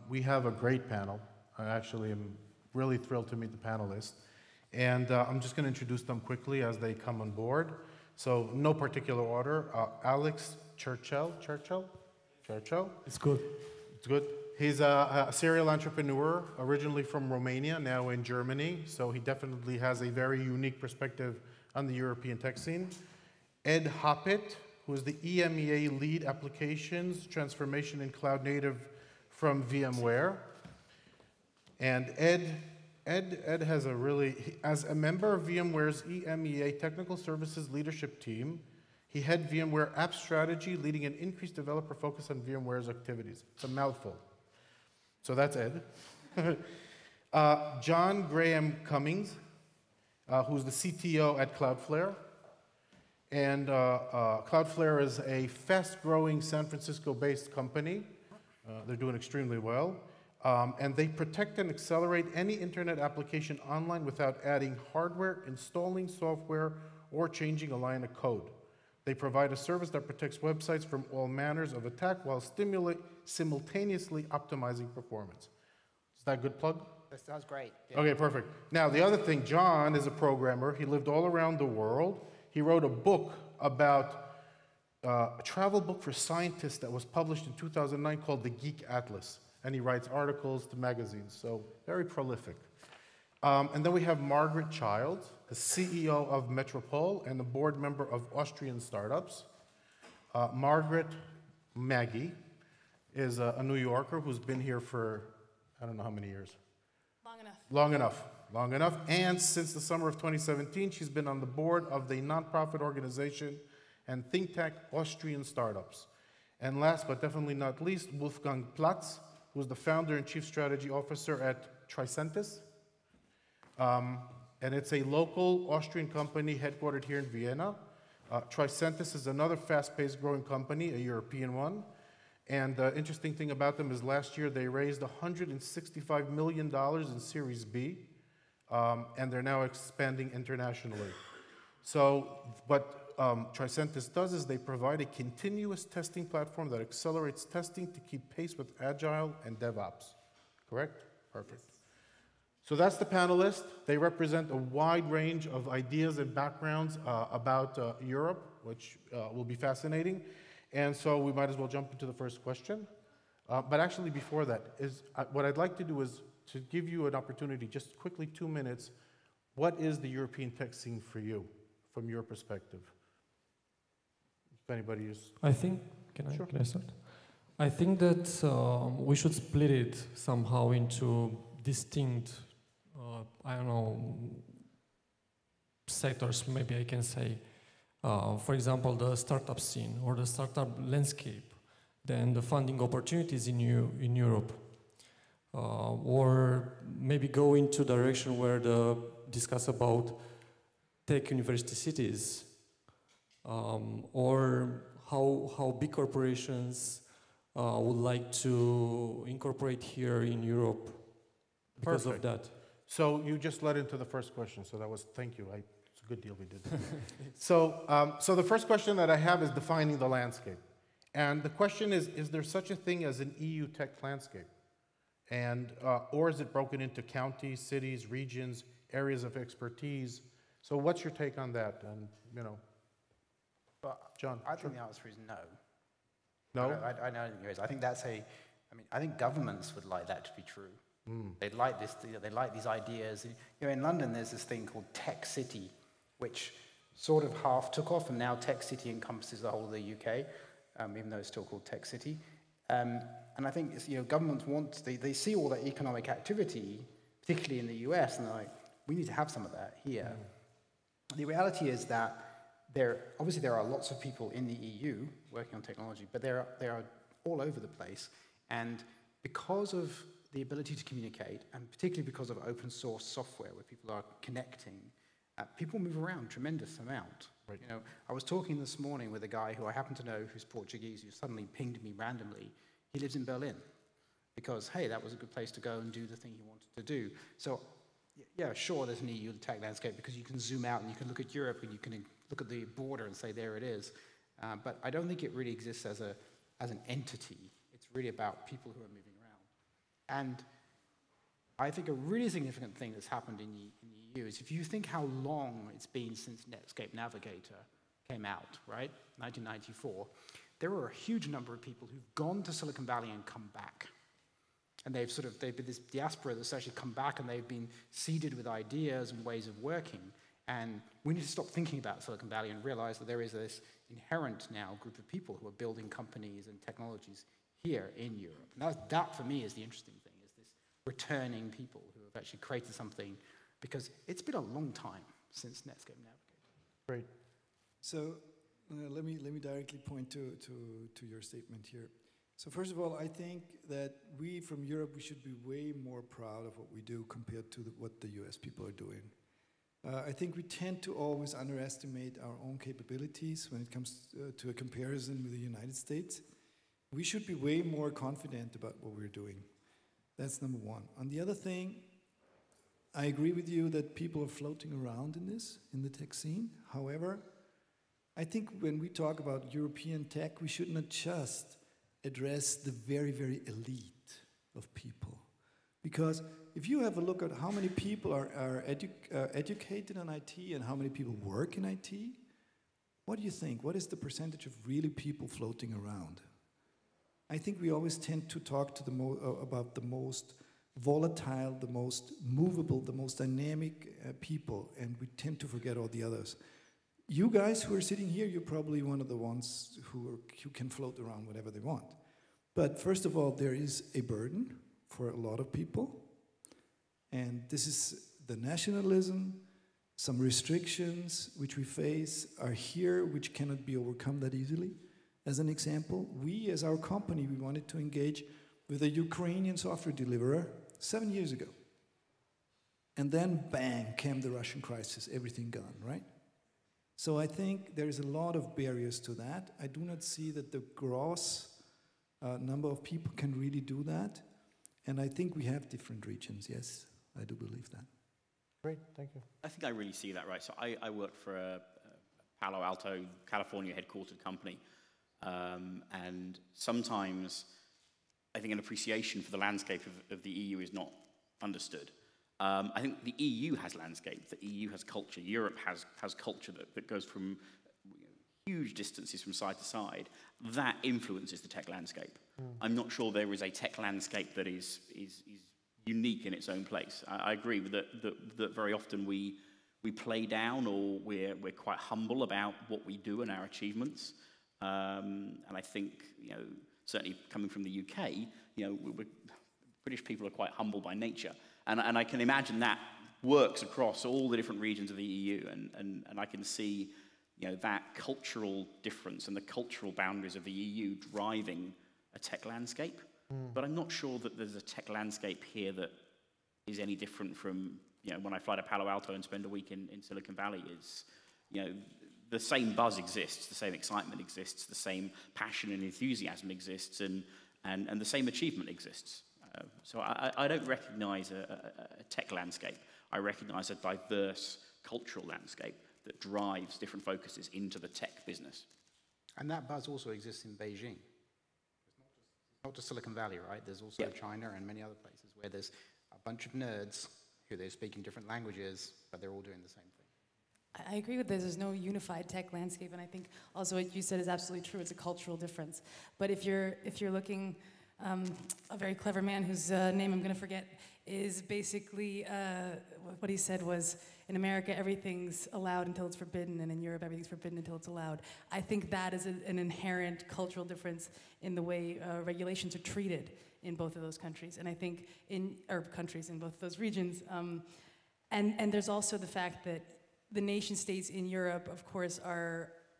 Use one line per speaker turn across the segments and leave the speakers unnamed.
We have a great panel. I actually am really thrilled to meet the panelists. And I'm just going to introduce them quickly as they come on board. So, no particular order. Alex Cercel.
It's good.
It's good. He's a serial entrepreneur, originally from Romania, now in Germany. So he definitely has a very unique perspective on the European tech scene. Ed Hoppitt, who is the EMEA lead applications transformation in cloud native from VMware. And Ed has a really, as a member of VMware's EMEA technical services leadership team, he had VMware app strategy, leading an increased developer focus on VMware's activities. It's a mouthful. So that's Ed. John Graham-Cumming, who's the CTO at Cloudflare. And Cloudflare is a fast-growing San Francisco-based company. They're doing extremely well. And they protect and accelerate any internet application online without adding hardware, installing software, or changing a line of code. They provide a service that protects websites from all manners of attack while simultaneously optimizing performance. Is that a good plug?
That sounds great. Yeah.
Okay, perfect. Now, the other thing, John is a programmer. He lived all around the world. He wrote a book about a travel book for scientists that was published in 2009 called The Geek Atlas. And he writes articles to magazines, so very prolific. And then we have Margaret Childs, the CEO of Metropole and the board member of Austrian startups. Maggie, is a New Yorker who's been here for, I don't know how many years. Long enough. And since the summer of 2017, she's been on the board of the nonprofit organization and think tank Austrian startups. And last but definitely not least, Wolfgang Platz, who's the founder and chief strategy officer at Tricentis. And it's a local Austrian company headquartered here in Vienna. Tricentis is another fast-paced growing company, a European one. And the interesting thing about them is last year they raised $165 million in Series B, and they're now expanding internationally. So what Tricentis does is they provide a continuous testing platform that accelerates testing to keep pace with Agile and DevOps. Correct? Perfect. So that's the panelists. They represent a wide range of ideas and backgrounds about Europe, which will be fascinating. And so we might as well jump into the first question. But actually before that, what I'd like to do is to give you an opportunity, just quickly 2 minutes, what is the European tech scene for you, from your perspective? If anybody is...
I think, can I start? I think that we should split it somehow into distinct, I don't know, sectors, maybe I can say. For example, the startup scene or the startup landscape, then the funding opportunities in Europe, or maybe go into direction where discuss about tech university cities, or how big corporations would like to incorporate here in Europe because of that.
So you just led into the first question, so that was, thank you. It's a good deal we did. So the first question that I have is defining the landscape. And the question is there such a thing as an EU tech landscape? And, or is it broken into counties, cities, regions, areas of expertise? So what's your take on that? And, you know, John.
I think the answer is no.
No?
I don't think there is. I think that's I think governments would like that to be true. They'd like this. They like these ideas. You know, in London, there's this thing called Tech City, which sort of half took off, and now Tech City encompasses the whole of the UK, even though it's still called Tech City. And I think governments want they see all that economic activity, particularly in the US, and they're like, we need to have some of that here. The reality is that obviously there are lots of people in the EU working on technology, but they are all over the place, and because of the ability to communicate, and particularly because of open source software where people are connecting, people move around a tremendous amount. Right. You know, I was talking this morning with a guy who I happen to know who's Portuguese, who suddenly pinged me randomly. He lives in Berlin because, hey, that was a good place to go and do the thing he wanted to do. So, yeah, sure, there's an EU tech landscape because you can zoom out and you can look at Europe and you can look at the border and say, there it is. But I don't think it really exists as an entity. It's really about people who are moving around. And I think a really significant thing that's happened in the EU is if you think how long it's been since Netscape Navigator came out, right, 1994, there were a huge number of people who've gone to Silicon Valley and come back. And they've been this diaspora that's actually come back and they've been seeded with ideas and ways of working. And we need to stop thinking about Silicon Valley and realize that there is this inherent now group of people who are building companies and technologies here in Europe. And that for me is the interesting thing, is this returning people who have actually created something, because it's been a long time since Netscape Navigator.
Great.
So let me directly point to your statement here. So first of all, I think that we from Europe, we should be way more proud of what we do compared to what the US people are doing. I think we tend to always underestimate our own capabilities when it comes to a comparison with the United States. We should be way more confident about what we're doing. That's number one. On the other thing, I agree with you that people are floating around in the tech scene. However, I think when we talk about European tech, we should not just address the very, very elite of people. Because if you have a look at how many people are educated in IT and how many people work in IT, what do you think? What is the percentage of really people floating around? I think we always tend to talk to about the most volatile, the most movable, the most dynamic people, and we tend to forget all the others. You guys who are sitting here, you're probably one of the ones who can float around whatever they want. But first of all, there is a burden for a lot of people. And this is the nationalism, some restrictions which we face are here, which cannot be overcome that easily. As an example, we as our company, we wanted to engage with a Ukrainian software deliverer 7 years ago. And then bang, came the Russian crisis, everything gone, right? So I think there is a lot of barriers to that. I do not see that the gross number of people can really do that. And I think we have different regions, yes, I do believe that.
Great, thank you.
I think I really see that, right? So I work for a Palo Alto, California headquartered company. And sometimes I think an appreciation for the landscape of the EU is not understood. I think the EU has landscape, the EU has culture, Europe has culture that goes from huge distances from side to side. That influences the tech landscape. I'm not sure there is a tech landscape that is unique in its own place. I agree with that very often we play down, or we're quite humble about what we do and our achievements. And I think, certainly coming from the UK, British people are quite humble by nature. And I can imagine that works across all the different regions of the EU, and I can see that cultural difference and the cultural boundaries of the EU driving a tech landscape. But I'm not sure that there's a tech landscape here that is any different from when I fly to Palo Alto and spend a week in Silicon Valley. Is the same buzz exists, the same excitement exists, the same passion and enthusiasm exists, and the same achievement exists. So I don't recognize a tech landscape. I recognize a diverse cultural landscape that drives different focuses into the tech business.
And that buzz also exists in Beijing. It's not just Silicon Valley, right? There's also China and many other places where there's a bunch of nerds who they're speaking different languages, but they're all doing the same thing.
I agree with this. There's no unified tech landscape, and I think also what you said is absolutely true. It's a cultural difference. But if you're looking, a very clever man whose name I'm going to forget is basically what he said was, in America everything's allowed until it's forbidden, and in Europe everything's forbidden until it's allowed. I think that is an inherent cultural difference in the way regulations are treated in both of those countries, and I think in both of those regions. And there's also the fact that the nation states in Europe, of course,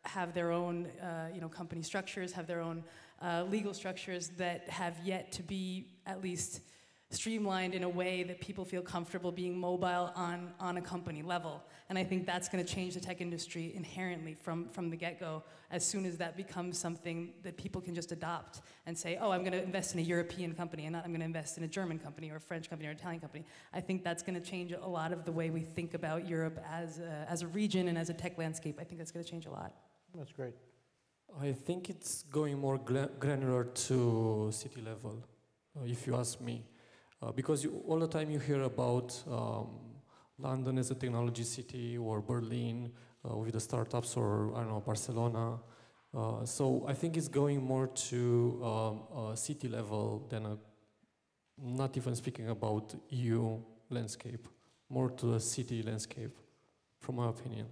have their own company structures, have their own legal structures that have yet to be at least streamlined in a way that people feel comfortable being mobile on a company level. And I think that's going to change the tech industry inherently from the get-go, as soon as that becomes something that people can just adopt and say, oh, I'm going to invest in a European company and not I'm going to invest in a German company or a French company or an Italian company. I think that's going to change a lot of the way we think about Europe as a region and as a tech landscape. I think that's going to change a lot.
That's great.
I think it's going more granular to city level, if you ask me. Because all the time you hear about London as a technology city, or Berlin with the startups, or I don't know, Barcelona. So I think it's going more to a city level than not even speaking about EU landscape, more to a city landscape, from my opinion.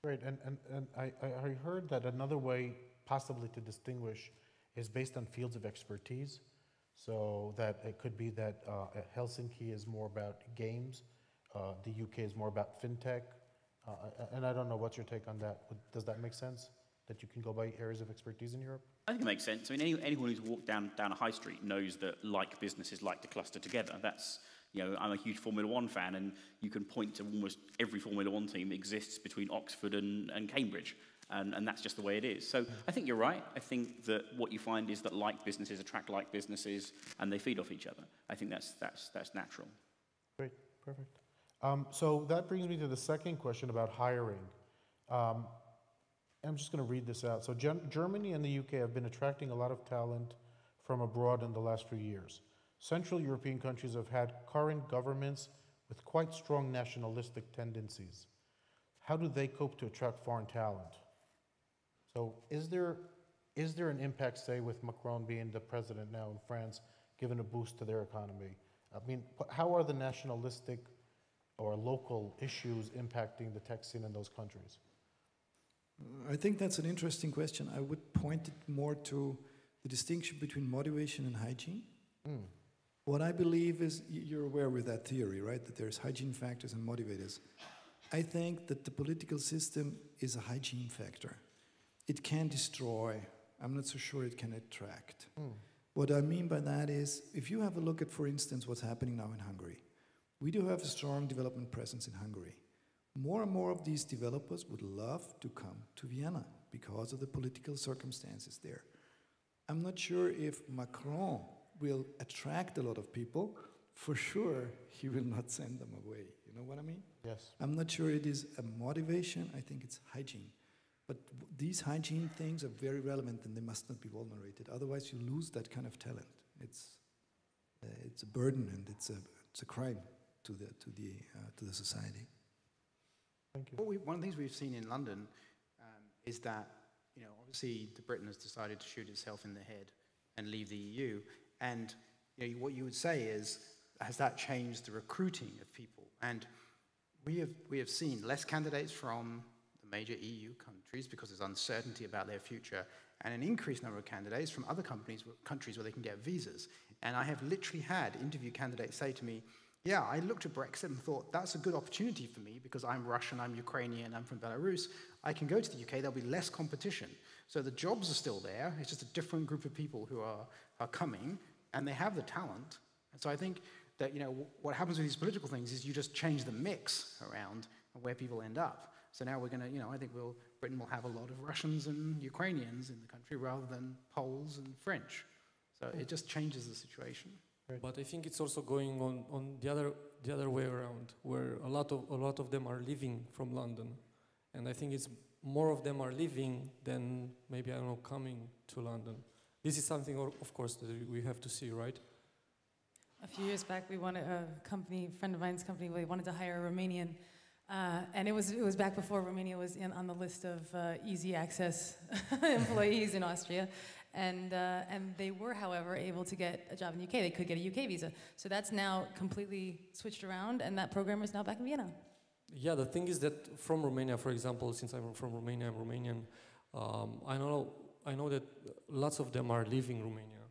Great, and I heard that another way possibly to distinguish is based on fields of expertise. So that it could be that Helsinki is more about games, the UK is more about fintech, and I don't know, what's your take on that? Does that make sense? That you can go by areas of expertise in Europe?
I think it makes sense. I mean, anyone who's walked down a high street knows that like businesses like to cluster together. That's, you know, I'm a huge Formula One fan, and you can point to almost every Formula One team exists between Oxford and Cambridge. And that's just the way it is. So I think you're right. I think that what you find is that like businesses attract like businesses, and they feed off each other. I think that's natural.
Great, perfect. So that brings me to the second question about hiring. I'm just going to read this out. So Germany and the UK have been attracting a lot of talent from abroad in the last few years. Central European countries have had current governments with quite strong nationalistic tendencies. How do they cope to attract foreign talent? So is there an impact, say, with Macron being the president now in France, giving a boost to their economy? I mean, how are the nationalistic or local issues impacting the tech scene in those countries?
I think that's an interesting question. I would point it more to the distinction between motivation and hygiene. What I believe is, you're aware with that theory, right? That there's hygiene factors and motivators. I think that the political system is a hygiene factor. It can destroy. I'm not so sure it can attract. What I mean by that is, if you have a look at, for instance, what's happening now in Hungary, we do have a strong development presence in Hungary. More and more of these developers would love to come to Vienna because of the political circumstances there. I'm not sure if Macron will attract a lot of people. For sure, he will not send them away. You know what I mean?
Yes.
I'm not sure it is a motivation. I think it's hygiene. But these hygiene things are very relevant, and they must not be vulnerated. Otherwise, you lose that kind of talent. It's a burden, and it's a crime to the society.
Thank you.
One of the things we've seen in London is that, you know, obviously Britain has decided to shoot itself in the head and leave the EU. And you know, what you would say is, has that changed the recruiting of people? And we have seen less candidates from the major EU countries because there's uncertainty about their future, and an increased number of candidates from other countries where they can get visas. And I have literally had interview candidates say to me, yeah, I looked at Brexit and thought, that's a good opportunity for me because I'm Russian, I'm Ukrainian, I'm from Belarus. I can go to the UK, there'll be less competition. So the jobs are still there, it's just a different group of people who are coming, and they have the talent. And so I think that, you know, what happens with these political things is you just change the mix around where people end up. So now we're going to, you know, I think Britain will have a lot of Russians and Ukrainians in the country rather than Poles and French. So it just changes the situation.
But I think it's also going on the other way around, where a lot of them are leaving from London, and I think it's more of them are leaving than maybe, I don't know, coming to London. This is something, of course, that we have to see, right?
A few years back, we wanted a friend of mine's company, we wanted to hire a Romanian, and it was back before Romania was on the list of easy access employees in Austria. And they were, however, able to get a job in the UK. They could get a UK visa. So that's now completely switched around, and that program is now back in Vienna.
Yeah, the thing is that from Romania, for example, since I'm from Romania, I'm Romanian, I know that lots of them are leaving Romania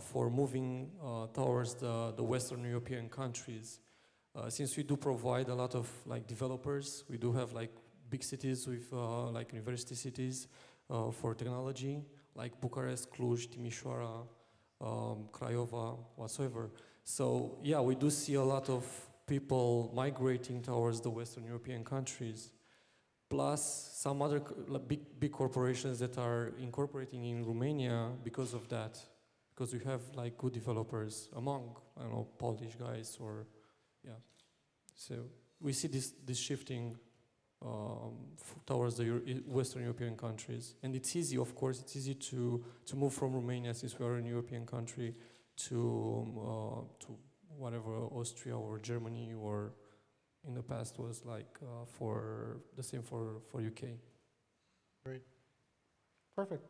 for moving towards the Western European countries. Since we do provide a lot of like developers, we do have like big cities with like university cities for technology, like Bucharest, Cluj, Timișoara, Craiova, whatsoever. So yeah, we do see a lot of people migrating towards the Western European countries, plus some other big corporations that are incorporating in Romania because of that, because we have like good developers among, I don't know, Polish guys or, yeah. So we see this shifting towards the Western European countries. And it's easy, of course, it's easy to move from Romania, since we are a European country, to whatever Austria or Germany, or in the past was like for the same for UK.
Great. Perfect.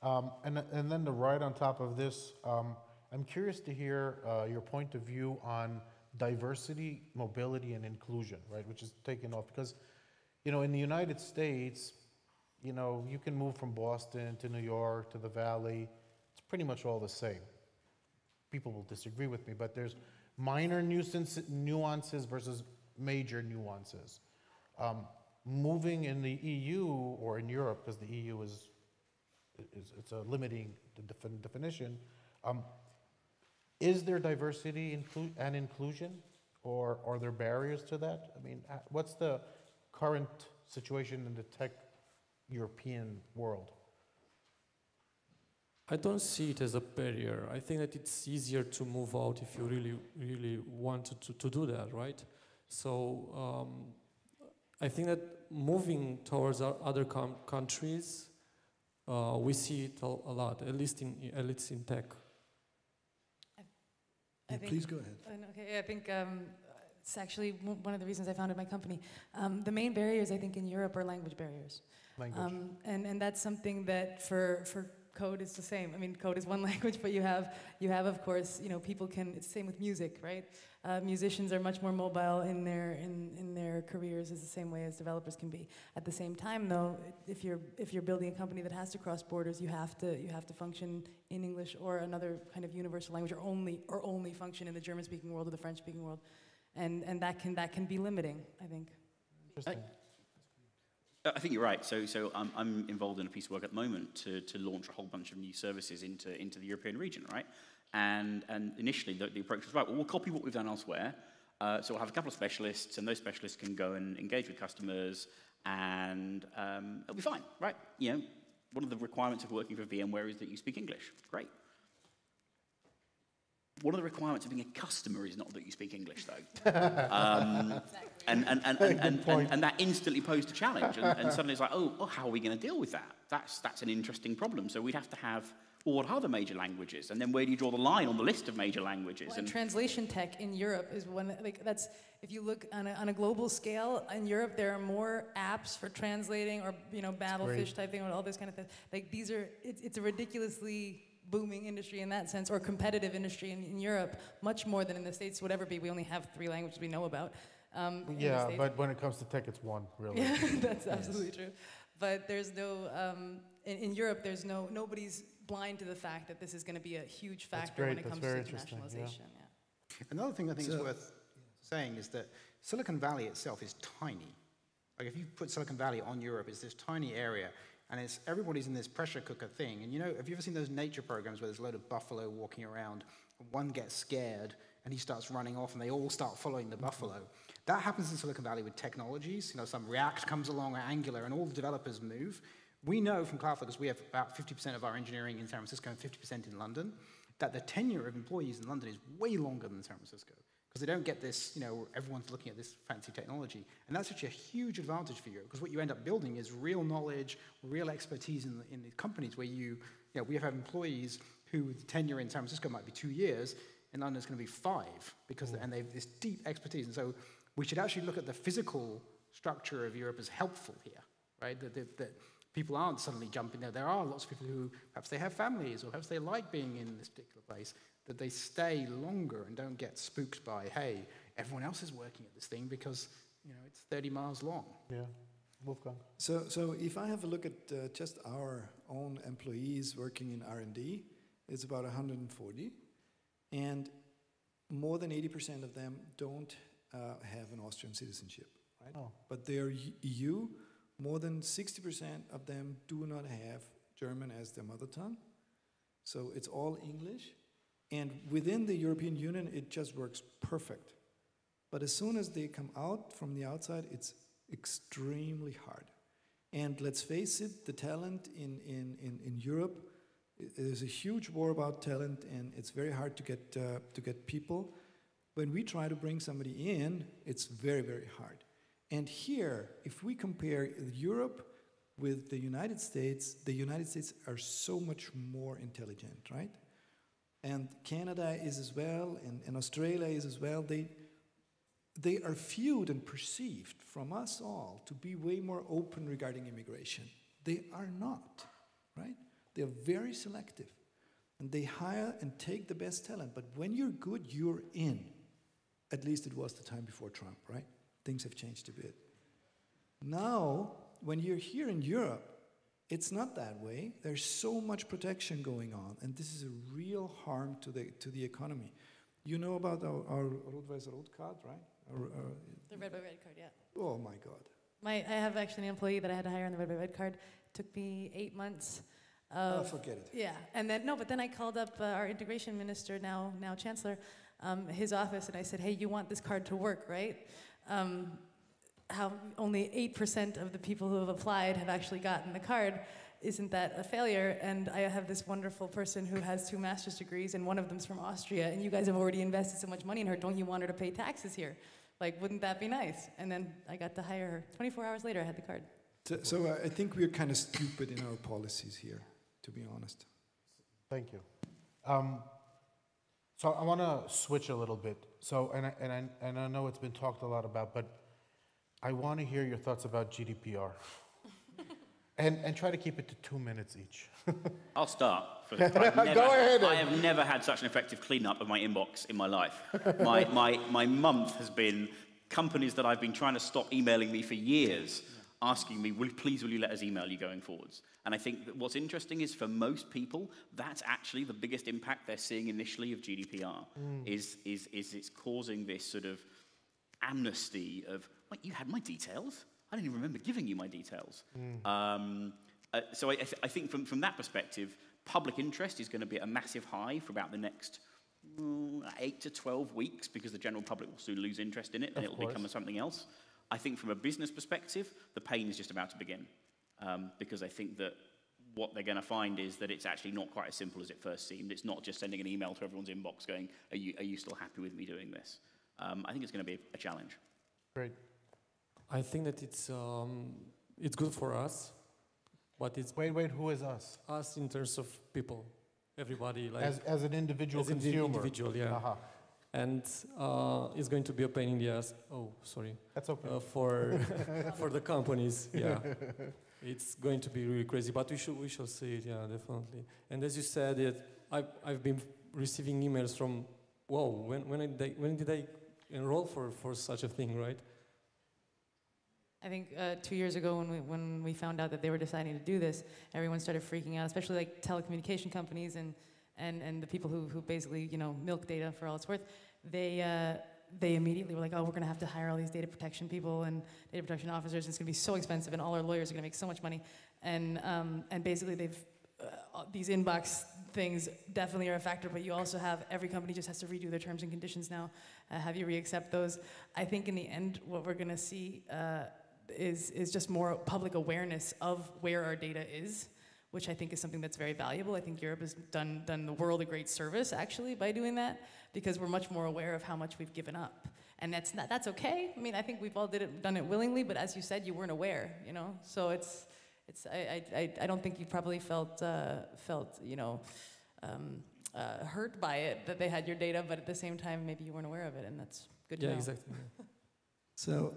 And then to right on top of this, I'm curious to hear your point of view on diversity, mobility, and inclusion, right, which is taking off because, you know, in the United States, you know, you can move from Boston to New York to the Valley. It's pretty much all the same. People will disagree with me, but there's minor nuances versus major nuances. Moving in the EU or in Europe, because the EU it's a limiting definition, is there diversity and inclusion, or are there barriers to that? I mean, what's the current situation in the tech European world?
I don't see it as a barrier. I think that it's easier to move out if you really want to do that, right? So I think that moving towards other countries, we see it a lot, at least in tech.
Please go ahead.
Okay, I think it's actually one of the reasons I founded my company. The main barriers, I think, in Europe are language barriers. And that's something that for code is the same. I mean, code is one language, but you have of course, you know, people can. It's the same with music, right? Musicians are much more mobile in their careers, is the same way as developers can be. At the same time, though, if you're building a company that has to cross borders, you have to function in English or another kind of universal language, or only function in the German-speaking world or the French-speaking world, and that can be limiting, I think.
Interesting.
I think you're right. So I'm involved in a piece of work at the moment to launch a whole bunch of new services into the European region, right? And initially the approach was, right, well, we'll copy what we've done elsewhere. So we'll have a couple of specialists, and those specialists can go and engage with customers, and it'll be fine, right? You know, one of the requirements of working for VMware is that you speak English. Great. One of the requirements of being a customer is not that you speak English, though. And that instantly posed a challenge. And suddenly it's like, oh, how are we going to deal with that? That's an interesting problem. So we'd have to have, well, what are the major languages? And then where do you draw the line on the list of major languages?
Well, and translation tech in Europe is one, like, that's, if you look on a global scale, in Europe there are more apps for translating, or, you know, Babelfish type thing, or all this kind of thing. Like, these are, it's a ridiculously booming industry in that sense, or competitive industry in Europe, much more than in the States would ever be. We only have 3 languages we know about.
Yeah, but when it comes to tech, it's one, really.
Yeah, that's absolutely true. But there's no, in Europe, there's nobody's blind to the fact that this is going to be a huge factor when it comes to internationalization. Yeah.
Another thing I think is worth saying is that Silicon Valley itself is tiny. Like, if you put Silicon Valley on Europe, it's this tiny area. And everybody's in this pressure cooker thing. And, you know, have you ever seen those nature programs where there's a load of buffalo walking around, and one gets scared and he starts running off and they all start following the buffalo? That happens in Silicon Valley with technologies. You know, some React comes along, or Angular, and all the developers move. We know from Cloudflare, because we have about 50% of our engineering in San Francisco and 50% in London, that the tenure of employees in London is way longer than San Francisco. Because they don't get this, you know, everyone's looking at this fancy technology. And that's actually a huge advantage for you, because what you end up building is real knowledge, real expertise in the companies where you know, we have employees who the tenure in San Francisco might be 2 years, in London it's going to be 5, because and they have this deep expertise. And so we should actually look at the physical structure of Europe as helpful here, right? That people aren't suddenly jumping there. There are lots of people who perhaps they have families, or perhaps they like being in this particular place, that they stay longer and don't get spooked by, hey, everyone else is working at this thing because, you know, it's 30 miles long.
Yeah. Wolfgang.
So if I have a look at just our own employees working in R&D, it's about 140, and more than 80% of them don't have an Austrian citizenship, right?
Oh.
But they're EU. More than 60% of them do not have German as their mother tongue. So it's all English. And within the European Union, it just works perfect. But as soon as they come out from the outside, it's extremely hard. And let's face it, the talent in Europe, there's a huge war about talent, and it's very hard to get people. When we try to bring somebody in, it's very, very hard. And here, if we compare Europe with the United States are so much more intelligent, right? and Canada is as well, and Australia is as well. They are viewed and perceived from us all to be way more open regarding immigration. They are not, right? They are very selective. And they hire and take the best talent. But when you're good, you're in. At least it was the time before Trump, right? Things have changed a bit. Now, when you're here in Europe, it's not that way. There's so much protection going on, and this is a real harm to the economy. You know about our Rot-Weiß-Rot card, right?
The red by red card, yeah.
Oh my God.
I have actually an employee that I had to hire on the red by red card. Took me 8 months.
Forget it.
Yeah, and then but then I called up our integration minister, now chancellor, his office, and I said, hey, you want this card to work, right? How only 8% of the people who have applied have actually gotten the card. Isn't that a failure? And I have this wonderful person who has 2 master's degrees, and one of them's from Austria, and you guys have already invested so much money in her. Don't you want her to pay taxes here? Like, wouldn't that be nice? And then I got to hire her. 24 hours later, I had the card.
So I think we're kind of stupid in our policies here, to be honest.
Thank you. So I want to switch a little bit. So, and I know it's been talked a lot about, but I want to hear your thoughts about GDPR. and try to keep it to 2 minutes each.
I'll start.
Go ahead.
I have never had such an effective cleanup of my inbox in my life. My month has been companies that I've been trying to stop emailing me for years, asking me, will you let us email you going forwards? And I think that what's interesting is for most people, that's actually the biggest impact they're seeing initially of GDPR, is it's causing this sort of amnesty of, wait, you had my details? I didn't even remember giving you my details. So I think from that perspective, public interest is going to be at a massive high for about the next 8 to 12 weeks, because the general public will soon lose interest in it, and it'll become something else. I think from a business perspective, the pain is just about to begin, because I think that what they're going to find is that it's actually not quite as simple as it first seemed. It's not just sending an email to everyone's inbox going, are you still happy with me doing this? I think it's going to be a challenge.
Great.
I think that it's good for us, but it's...
Wait, who is us?
Us in terms of people, everybody. Like
as an individual
as
consumer?
Individual, yeah. And it's going to be a pain in the ass. Oh, sorry.
That's okay.
For the companies, yeah. It's going to be really crazy, but we shall see it, yeah, definitely. And as you said, I've been receiving emails from, whoa, when did I enroll for such a thing, right?
I think 2 years ago when we found out that they were deciding to do this, everyone started freaking out, especially like telecommunication companies and the people who basically, milk data for all it's worth. They immediately were like, oh, we're going to have to hire all these data protection people and data protection officers. And it's going to be so expensive, and all our lawyers are going to make so much money. And basically, these inbox things definitely are a factor. But you also have every company just has to redo their terms and conditions now. Have you reaccept those? I think in the end, what we're going to see is just more public awareness of where our data is, which I think is something that's very valuable. I think Europe has done the world a great service, actually, by doing that, because we're much more aware of how much we've given up. And that's okay. I mean, I think we've all done it willingly, but as you said, you weren't aware, So I don't think you probably felt hurt by it, that they had your data, but at the same time, maybe you weren't aware of it, and that's good to know.
Yeah, exactly.
So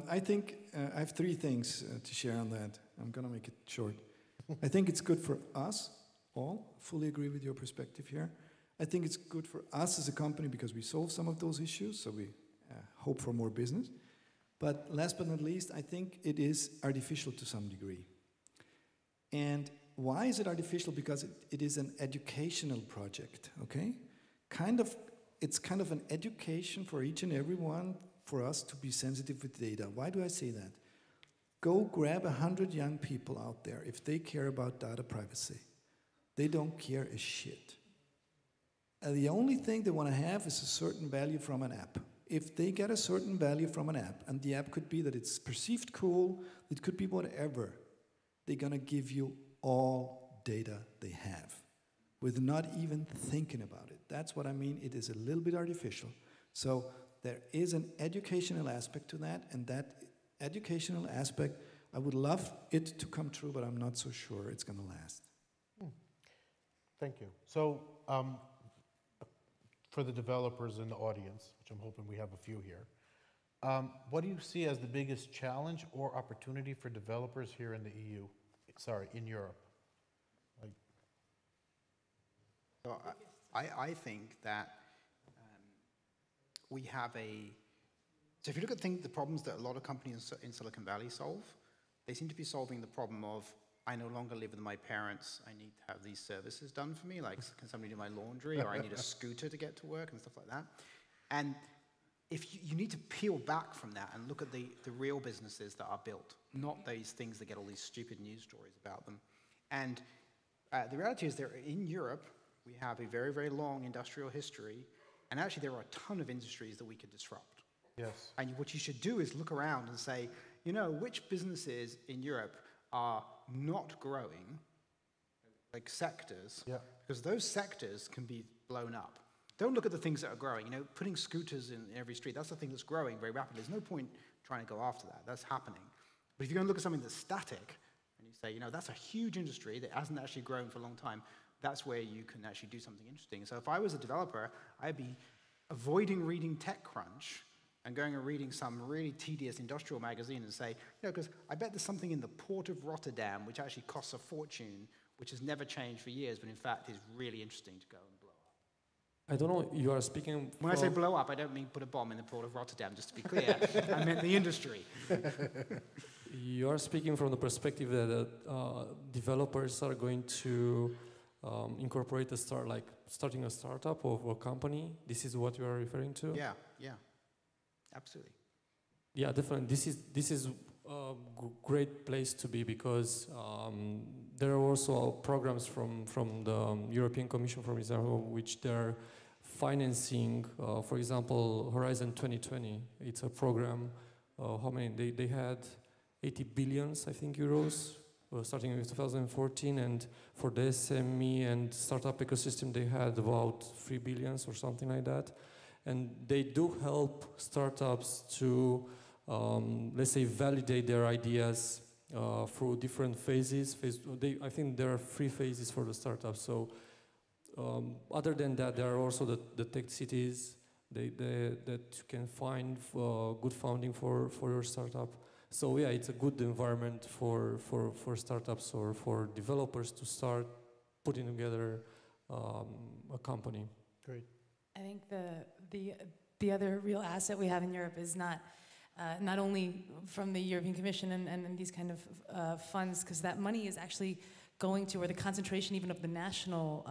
I think I have 3 things to share on that. I'm going to make it short. I think it's good for us all. Fully agree with your perspective here. I think it's good for us as a company because we solve some of those issues, so we hope for more business. But last but not least, I think it is artificial to some degree. And why is it artificial? Because it is an educational project, okay? It's kind of an education for each and every one for us to be sensitive with data. Why do I say that? Go grab 100 young people out there. If they care about data privacy, they don't care a shit. The only thing they want to have is a certain value from an app. If they get a certain value from an app, and the app could be that it's perceived cool, it could be whatever, they're going to give you all data they have with not even thinking about it. That's what I mean. It is a little bit artificial. So there is an educational aspect to that, and that educational aspect, I would love it to come true, but I'm not so sure it's going to last.
Thank you. So for the developers in the audience, which I'm hoping we have a few here. What do you see as the biggest challenge or opportunity for developers here in the EU? Sorry, in Europe.
So I think that we have so if you look at the problems that a lot of companies in Silicon Valley solve, they seem to be solving the problem of, I no longer live with my parents, I need to have these services done for me, like can somebody do my laundry, or I need a scooter to get to work and stuff like that. And if you need to peel back from that and look at the real businesses that are built, not these things that get all these stupid news stories about them. And the reality is that in Europe, we have a very, very long industrial history, and actually there are a ton of industries that we could disrupt.
Yes.
And what you should do is look around and say, you know, which businesses in Europe are not growing, like sectors, because those sectors can be blown up. Don't look at the things that are growing. You know, putting scooters in every street, that's the thing that's growing very rapidly. There's no point trying to go after that. That's happening. But if you're going to look at something that's static, and you say, you know, that's a huge industry that hasn't actually grown for a long time, that's where you can actually do something interesting. So if I was a developer, I'd be avoiding reading TechCrunch and going and reading some really tedious industrial magazine and say, you know, because I bet there's something in the port of Rotterdam which actually costs a fortune, which has never changed for years, but in fact is really interesting to go and blow up.
I don't know, you are speaking
When I say blow up, I don't mean put a bomb in the port of Rotterdam, just to be clear. I meant the industry.
You are speaking from the perspective that developers are going to incorporate starting a startup or a company. This is what you are referring to?
Yeah, absolutely.
Yeah, definitely. This is a great place to be, because there are also programs from the European Commission, for example, which they're financing. For example, Horizon 2020. It's a program. How many? They had 80 billions, I think, euros. Starting with 2014, and for the SME and startup ecosystem, they had about 3 billions or something like that. And they do help startups to, let's say, validate their ideas through different phases. I think there are 3 phases for the startups. So other than that, there are also the tech cities that you can find good funding for your startup. So yeah, it's a good environment for startups or for developers to start putting together a company.
Great.
I think the other real asset we have in Europe is not only from the European Commission and these kind of funds, because that money is actually going to, or the concentration even of the national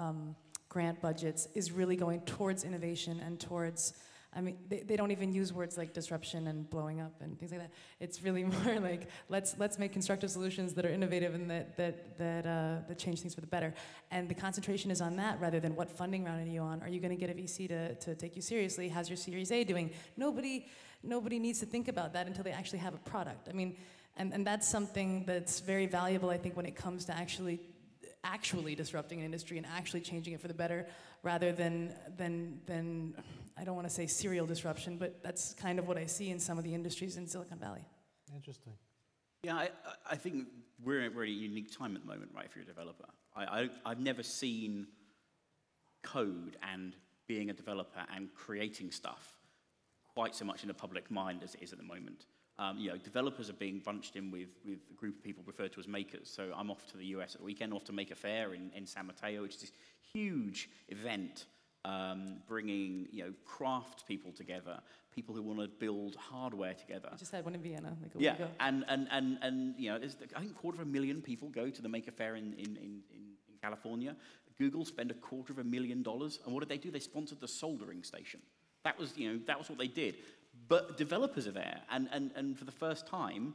grant budgets is really going towards innovation and towards, I mean, they don't even use words like disruption and blowing up and things like that. It's really more like, let's make constructive solutions that are innovative and that change things for the better. And the concentration is on that rather than what funding round are you on. Are you going to get a VC to take you seriously? How's your Series A doing? Nobody needs to think about that until they actually have a product. I mean, and that's something that's very valuable, I think, when it comes to actually disrupting an industry and actually changing it for the better, rather than I don't want to say serial disruption, but that's kind of what I see in some of the industries in Silicon Valley.
Interesting.
Yeah, I think we're in a really unique time at the moment, right, if you're a developer. I've never seen code and being a developer and creating stuff quite so much in the public mind as it is at the moment. You know, developers are being bunched in with a group of people referred to as makers. So I'm off to the US at the weekend, off to Maker Faire in San Mateo, which is this huge event bringing, you know, craft people together, people who want to build hardware together.
I just had one in Vienna like a week ago.
And you know, I think 250,000 people go to the Maker Faire in California. Google spend $250,000, and what did they do? They sponsored the soldering station. That was, you know, that was what they did. But developers are there, and for the first time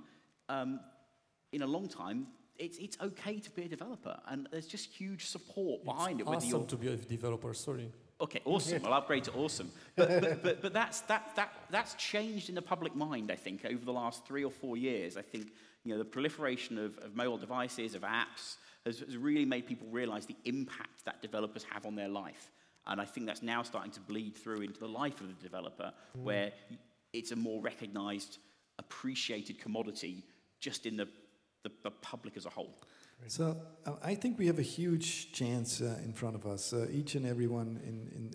in a long time, it's okay to be a developer, and there's just huge support behind it.
It's awesome to be a developer. Sorry.
Okay, awesome. I'll upgrade to awesome. But that's changed in the public mind, I think, over the last 3 or 4 years. I think, you know, the proliferation of mobile devices, of apps, has really made people realize the impact that developers have on their life. And I think that's now starting to bleed through into the life of the developer, where it's a more recognized, appreciated commodity just in the public as a whole.
So I think we have a huge chance in front of us. Each and everyone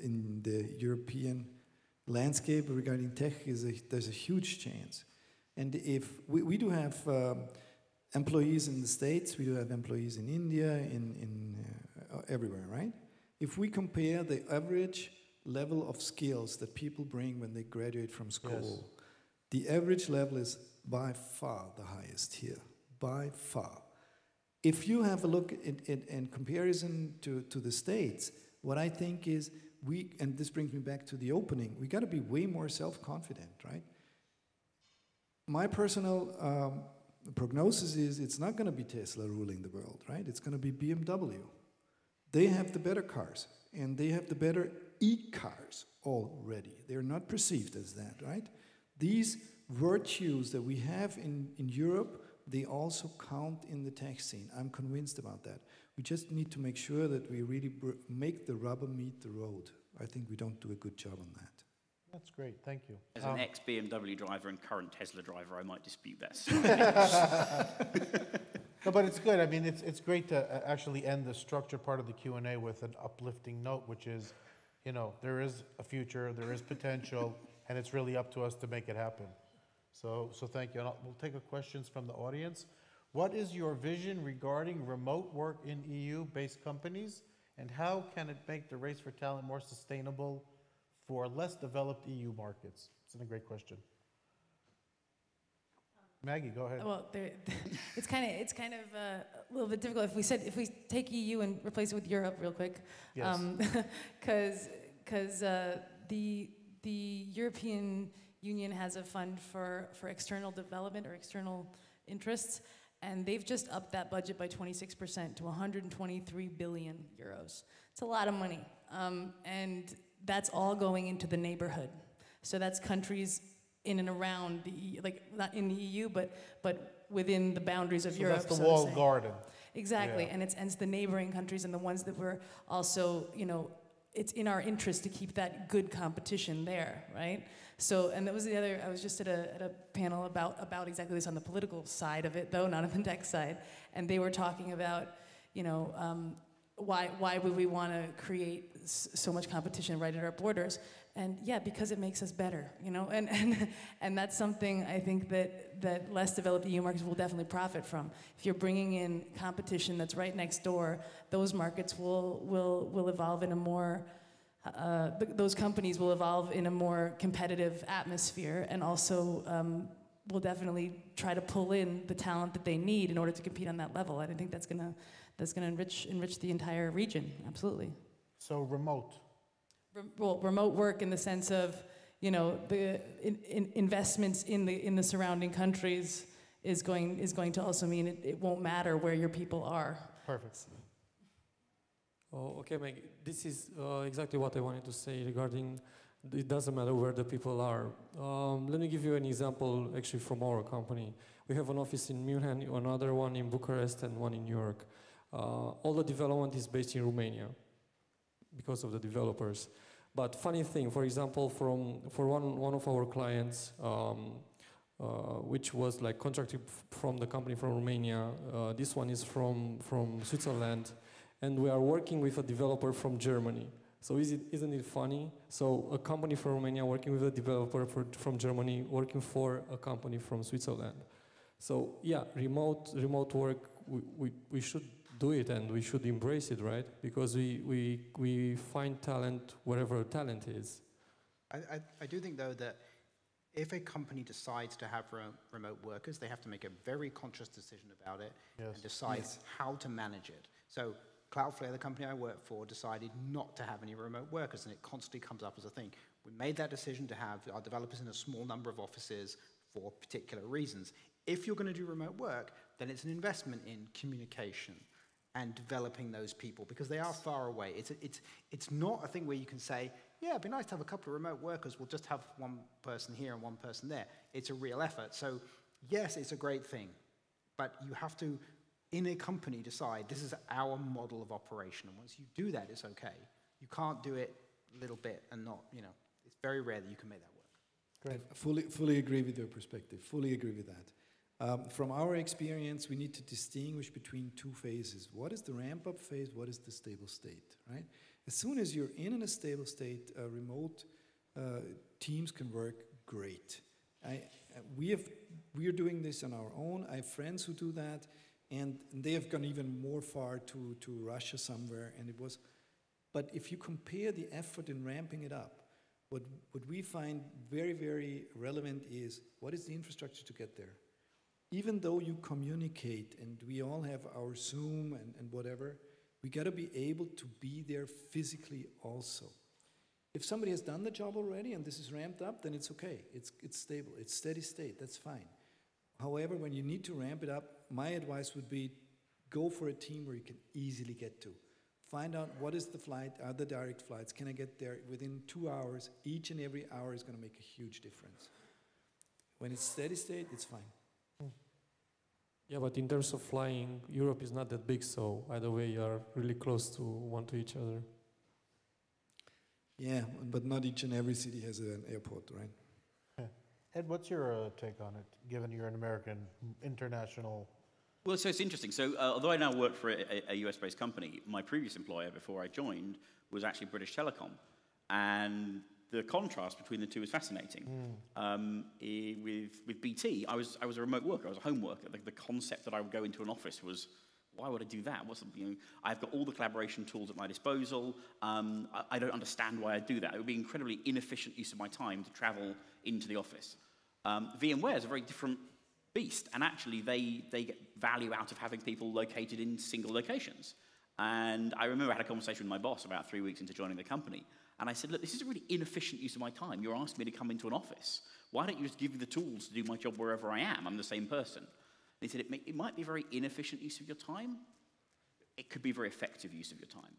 in the European landscape regarding tech, there's a huge chance. And if we do have employees in the States, we do have employees in India, everywhere, right? If we compare the average level of skills that people bring when they graduate from school, the average level is by far the highest here, by far. If you have a look in comparison to the States, what I think is and this brings me back to the opening, we got to be way more self-confident, right? My personal prognosis is it's not going to be Tesla ruling the world, right? It's going to be BMW. They have the better cars, and they have the better e-cars already. They're not perceived as that, right? These virtues that we have in Europe, they also count in the tech scene. I'm convinced about that. We just need to make sure that we really make the rubber meet the road. I think we don't do a good job on that.
That's great, thank you.
As an ex-BMW driver and current Tesla driver, I might dispute that.
No, but it's good. I mean, it's great to actually end the structure part of the Q&A with an uplifting note, which is, you know, there is a future, there is potential, and it's really up to us to make it happen. So thank you. And we'll take questions from the audience. What is your vision regarding remote work in EU-based companies, and how can it make the race for talent more sustainable for less developed EU markets? It's a great question. Maggie, go ahead.
Well, it's kind of a little bit difficult if we take EU and replace it with Europe real quick, because the European Union has a fund for external development or external interests, and they've just upped that budget by 26% to 123 billion euros. It's a lot of money, and that's all going into the neighborhood. So that's countries in and around the EU, like not in the EU, but within the boundaries of Europe.
That's the walled garden.
Exactly, and it's the neighboring countries and the ones that we're also, you know, it's in our interest to keep that good competition there, right? So, and that was the other, I was just at a panel about exactly this on the political side of it, though, not on the tech side, and they were talking about, you know, why would we want to create so much competition right at our borders? And yeah, because it makes us better, you know, and that's something I think that less developed EU markets will definitely profit from. If you're bringing in competition that's right next door, those markets will evolve in a more, those companies will evolve in a more competitive atmosphere, and also will definitely try to pull in the talent that they need in order to compete on that level. And I think that's gonna enrich the entire region, absolutely.
So remote.
Well, remote work in the sense of, you know, the investments in the surrounding countries is going to also mean it won't matter where your people are.
Perfect.
Oh, okay, Meg. This is exactly what I wanted to say regarding it doesn't matter where the people are. Let me give you an example actually from our company. We have an office in Munich, another one in Bucharest, and one in New York. All the development is based in Romania because of the developers. But funny thing, for example, for one of our clients, which was like contracted from the company from Romania, this one is from Switzerland, and we are working with a developer from Germany. So isn't it funny? So a company from Romania working with a developer from Germany, working for a company from Switzerland. So yeah, remote work, we should do it, and we should embrace it, right? Because we find talent wherever talent is.
I do think, though, that if a company decides to have remote workers, they have to make a very conscious decision about it and decide how to manage it. So Cloudflare, the company I work for, decided not to have any remote workers, and it constantly comes up as a thing. We made that decision to have our developers in a small number of offices for particular reasons. If you're going to do remote work, then it's an investment in communication and developing those people, because they are far away. It's not a thing where you can say, yeah, it'd be nice to have a couple of remote workers, we'll just have one person here and one person there. It's a real effort. So yes, it's a great thing, but you have to, in a company, decide this is our model of operation. And once you do that, it's okay. You can't do it a little bit and not, you know, it's very rare that you can make that work.
Great. I fully agree with your perspective, fully agree with that. From our experience, we need to distinguish between two phases. What is the ramp-up phase? What is the stable state, right? As soon as you're in a stable state, remote teams can work great. We are doing this on our own. I have friends who do that, and they have gone even more far to Russia somewhere, and it was. But if you compare the effort in ramping it up, what we find very, very relevant is what is the infrastructure to get there? Even though you communicate, and we all have our Zoom and whatever, we got to be able to be there physically also. If somebody has done the job already and this is ramped up, then it's okay. It's stable. It's steady state. That's fine. However, when you need to ramp it up, my advice would be go for a team where you can easily get to. Find out what is the flight, are the direct flights, can I get there within 2 hours? Each and every hour is going to make a huge difference. When it's steady state, it's fine.
Yeah, but in terms of flying, Europe is not that big, so either way you are really close to each other.
Yeah, but not each and every city has an airport, right?
Yeah. Ed, what's your take on it, given you're an American, international?
Well, so it's interesting. So although I now work for a US-based company, my previous employer before I joined was actually British Telecom. And the contrast between the two is fascinating. With BT, I was a remote worker. I was a home worker. The concept that I would go into an office was, why would I do that? I've got all the collaboration tools at my disposal. I don't understand why I do that. It would be incredibly inefficient use of my time to travel into the office. VMware is a very different beast, and actually they get value out of having people located in single locations. And I remember I had a conversation with my boss about 3 weeks into joining the company. And I said, look, this is a really inefficient use of my time. You're asking me to come into an office. Why don't you just give me the tools to do my job wherever I am? I'm the same person. And he said, it might be a very inefficient use of your time. It could be a very effective use of your time.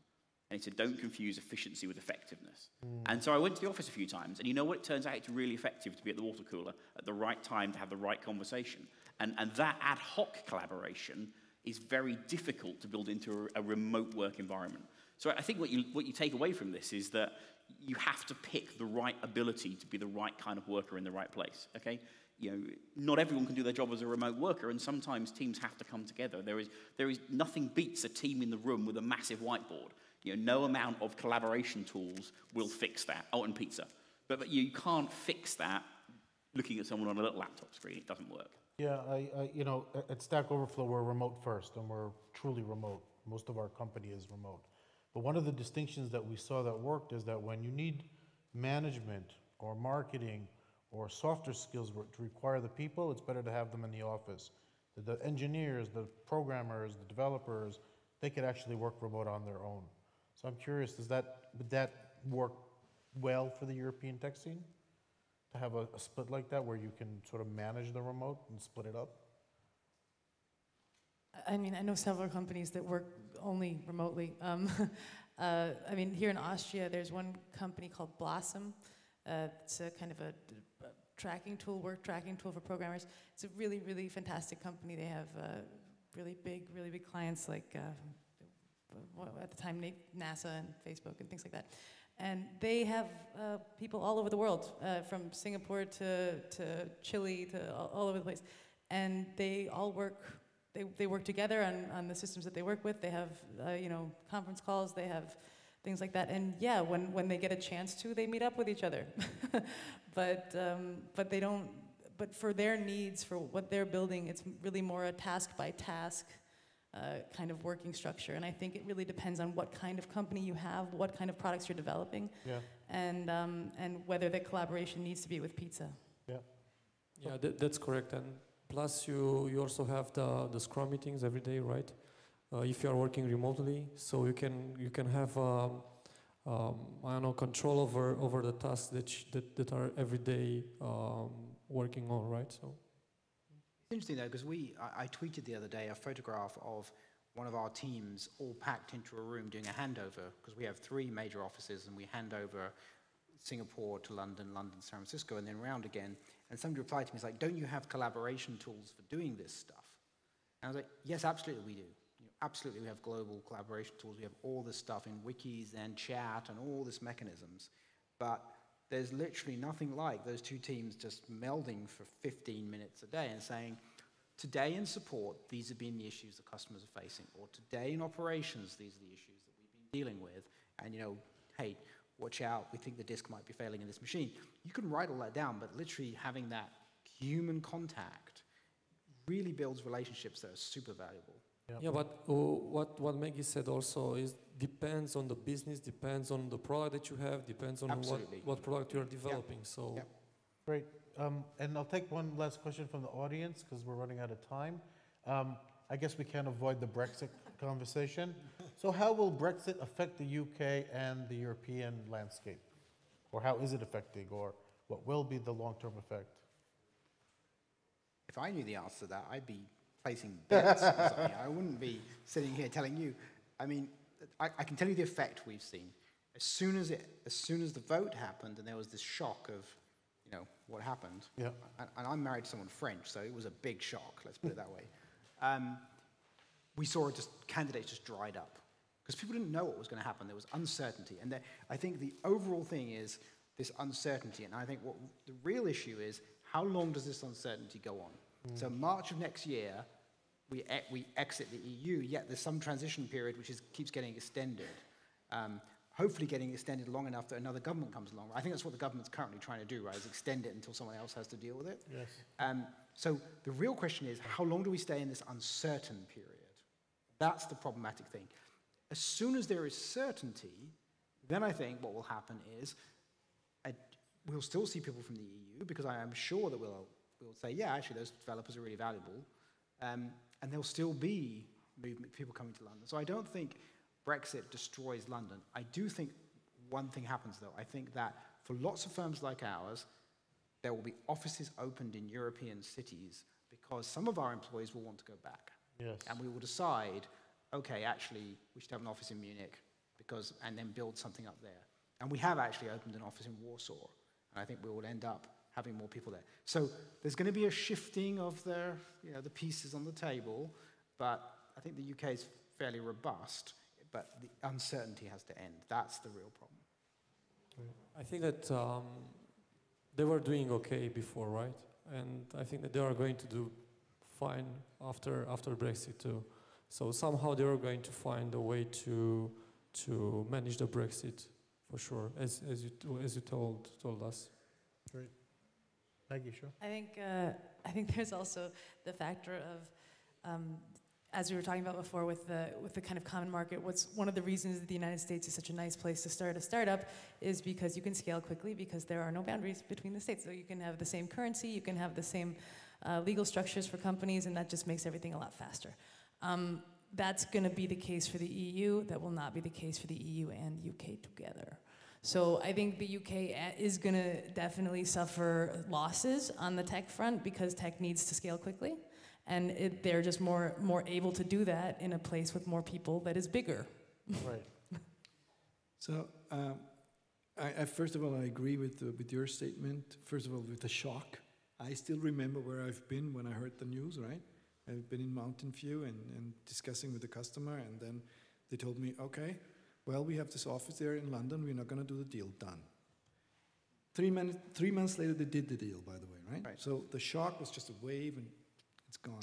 And he said, don't confuse efficiency with effectiveness. And so I went to the office a few times. And you know what? It turns out it's really effective to be at the water cooler at the right time to have the right conversation. And that ad hoc collaboration is very difficult to build into a remote work environment. So I think what you take away from this is that you have to pick the right ability to be the right kind of worker in the right place, okay? Not everyone can do their job as a remote worker, and sometimes teams have to come together. There is nothing beats a team in the room with a massive whiteboard. No amount of collaboration tools will fix that. Oh, and pizza. But you can't fix that looking at someone on a little laptop screen. It doesn't work.
Yeah, at Stack Overflow, we're remote first, and we're truly remote. Most of our company is remote. But one of the distinctions that we saw that worked is that when you need management or marketing or softer skills to require the people, it's better to have them in the office. The engineers, the programmers, the developers, they could actually work remote on their own. So I'm curious, would that work well for the European tech scene? To have a split like that where you can sort of manage the remote and split it up?
I mean, I know several companies that work only remotely. I mean, here in Austria, there's one company called Blossom. It's a kind of a tracking tool, work tracking tool for programmers. It's a really, really fantastic company. They have really big clients like, at the time, NASA and Facebook and things like that. And they have people all over the world, from Singapore to Chile to all over the place. And they all work. They work together on the systems that they work with. They have, conference calls. They have things like that. And yeah, when they get a chance to, they meet up with each other. but they don't. But for their needs, for what they're building, it's really more a task by task kind of working structure. And I think it really depends on what kind of company you have, what kind of products you're developing, and whether the collaboration needs to be with pizza.
Yeah, that's correct. And plus, you also have the Scrum meetings every day, right? If you are working remotely, so you can have control over the tasks that are every day working on, right? So
it's interesting though, because I tweeted the other day a photograph of one of our teams all packed into a room doing a handover, because we have 3 major offices and we hand over Singapore to London, London, San Francisco, and then round again. And somebody replied to me, it's like, don't you have collaboration tools for doing this stuff? And I was like, yes, absolutely we do. Absolutely, we have global collaboration tools. We have all this stuff in wikis and chat and all these mechanisms. But there's literally nothing like those 2 teams just melding for 15 minutes a day and saying, today in support, these have been the issues the customers are facing, or today in operations, these are the issues that we've been dealing with, and hey, watch out, we think the disk might be failing in this machine. You can write all that down, but literally having that human contact really builds relationships that are super valuable.
Yep.
Yeah, but what Maggie said also is depends on the business, depends on the product that you have, depends on what product you're developing.
Yep.
So
Yep.
Great. And I'll take one last question from the audience because we're running out of time. I guess we can't avoid the Brexit conversation. So how will Brexit affect the UK and the European landscape? Or how is it affecting? Or what will be the long-term effect?
If I knew the answer to that, I'd be placing bets or something. I wouldn't be sitting here telling you. I mean, I can tell you the effect we've seen. As soon as the vote happened and there was this shock of, what happened.
Yeah.
And I'm married to someone French, so it was a big shock, let's put it that way. We saw candidates just dried up because people didn't know what was going to happen. There was uncertainty. And I think the overall thing is this uncertainty. And I think what the real issue is, how long does this uncertainty go on? So March of next year, we exit the EU, yet there's some transition period which keeps getting extended. Hopefully getting extended long enough that another government comes along. I think that's what the government's currently trying to do, right, is extend it until someone else has to deal with it.
Yes.
So the real question is, how long do we stay in this uncertain period? That's the problematic thing. As soon as there is certainty, then I think what will happen is we'll still see people from the EU, because I am sure that we'll say, yeah, actually, those developers are really valuable. And there'll still be people coming to London. So I don't think Brexit destroys London. I do think one thing happens, though. I think that for lots of firms like ours, there will be offices opened in European cities because some of our employees will want to go back.
Yes.
And we will decide, okay, actually, we should have an office in Munich and then build something up there. And we have actually opened an office in Warsaw. And I think we will end up having more people there. So there's going to be a shifting of the pieces on the table, but I think the UK is fairly robust, but the uncertainty has to end. That's the real problem.
I think that they were doing okay before, right? And I think that they are going to do fine after Brexit too. So somehow they are going to find a way to manage the Brexit for sure, as you told us.
Great. Maggie, sure.
I think there's also the factor of, as we were talking about before, with the kind of common market. What's one of the reasons that the United States is such a nice place to start a startup is because you can scale quickly because there are no boundaries between the states. So you can have the same currency, you can have the same legal structures for companies, and that just makes everything a lot faster. That's going to be the case for the EU. That will not be the case for the EU and UK together. So I think the UK is going to definitely suffer losses on the tech front because tech needs to scale quickly. And they're just more able to do that in a place with more people that is bigger.
Right.
So, first of all, I agree with your statement. First of all, with the shock. I still remember where I've been when I heard the news, right? I've been in Mountain View and discussing with the customer, and then they told me, okay, well, we have this office there in London, we're not going to do the deal, done. 3 months later, they did the deal, by the way, right? So the shock was just a wave, and it's gone.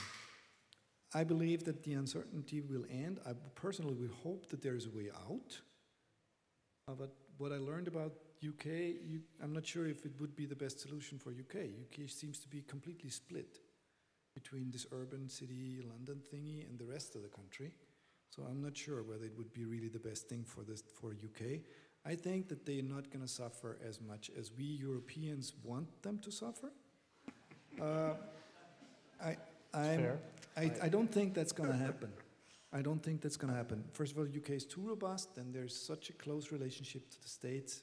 I believe that the uncertainty will end. I personally will hope that there is a way out. But what I learned about UK, I'm not sure if it would be the best solution for UK. UK seems to be completely split between this urban city London thingy and the rest of the country. So I'm not sure whether it would be really the best thing for UK. I think that they're not going to suffer as much as we Europeans want them to suffer. I don't think that's going to happen. I don't think that's going to happen. First of all, UK is too robust, and there's such a close relationship to the States.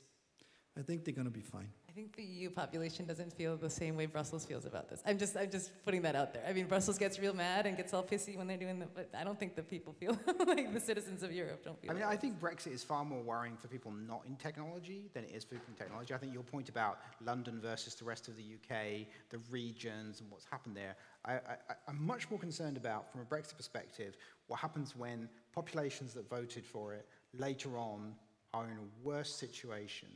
I think they're going to be fine.
I think the EU population doesn't feel the same way Brussels feels about this. I'm just putting that out there. I mean, Brussels gets real mad and gets all pissy when they're doing that, but I don't think the people feel like the citizens of Europe don't feel.
I mean, I think Brexit is far more worrying for people not in technology than it is for people in technology. I think your point about London versus the rest of the UK, the regions, and what's happened there, I'm much more concerned about, from a Brexit perspective, what happens when populations that voted for it later on are in a worse situation,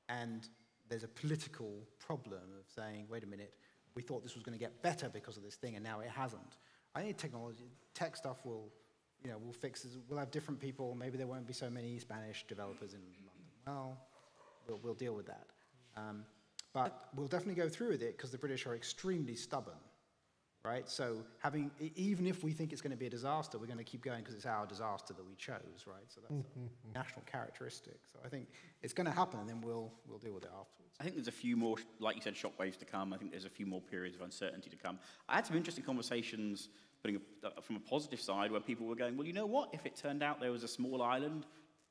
and there's a political problem of saying, wait a minute, we thought this was going to get better because of this thing, and now it hasn't. I think tech stuff will, will fix this. We'll have different people. Maybe there won't be so many Spanish developers in London. Well, we'll deal with that. But we'll definitely go through with it because the British are extremely stubborn, right? So even if we think it's going to be a disaster, we're going to keep going because it's our disaster that we chose, right? So that's a national characteristic. So I think it's going to happen, and then we'll deal with it afterwards.
I think there's a few more, like you said, shockwaves to come. I think there's a few more periods of uncertainty to come. I had some interesting conversations from a positive side where people were going, well, you know what? If it turned out there was a small island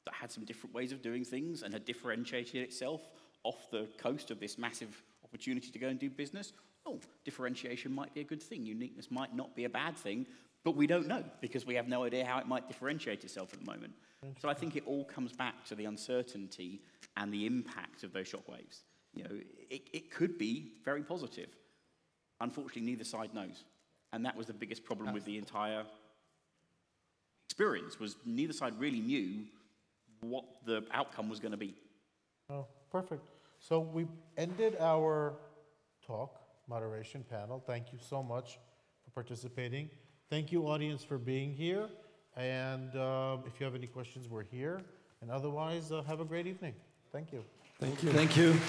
that had some different ways of doing things and had differentiated itself off the coast of this massive opportunity to go and do business, differentiation might be a good thing. Uniqueness might not be a bad thing, but we don't know because we have no idea how it might differentiate itself at the moment. So I think it all comes back to the uncertainty and the impact of those shockwaves. It could be very positive. Unfortunately, neither side knows. And that was the biggest problem with the entire experience, was neither side really knew what the outcome was going to be.
Oh, perfect. So we ended our talk, moderation panel. Thank you so much for participating. Thank you, audience, for being here. And if you have any questions, we're here. And otherwise, have a great evening. Thank you.
Thank you.
Thank you.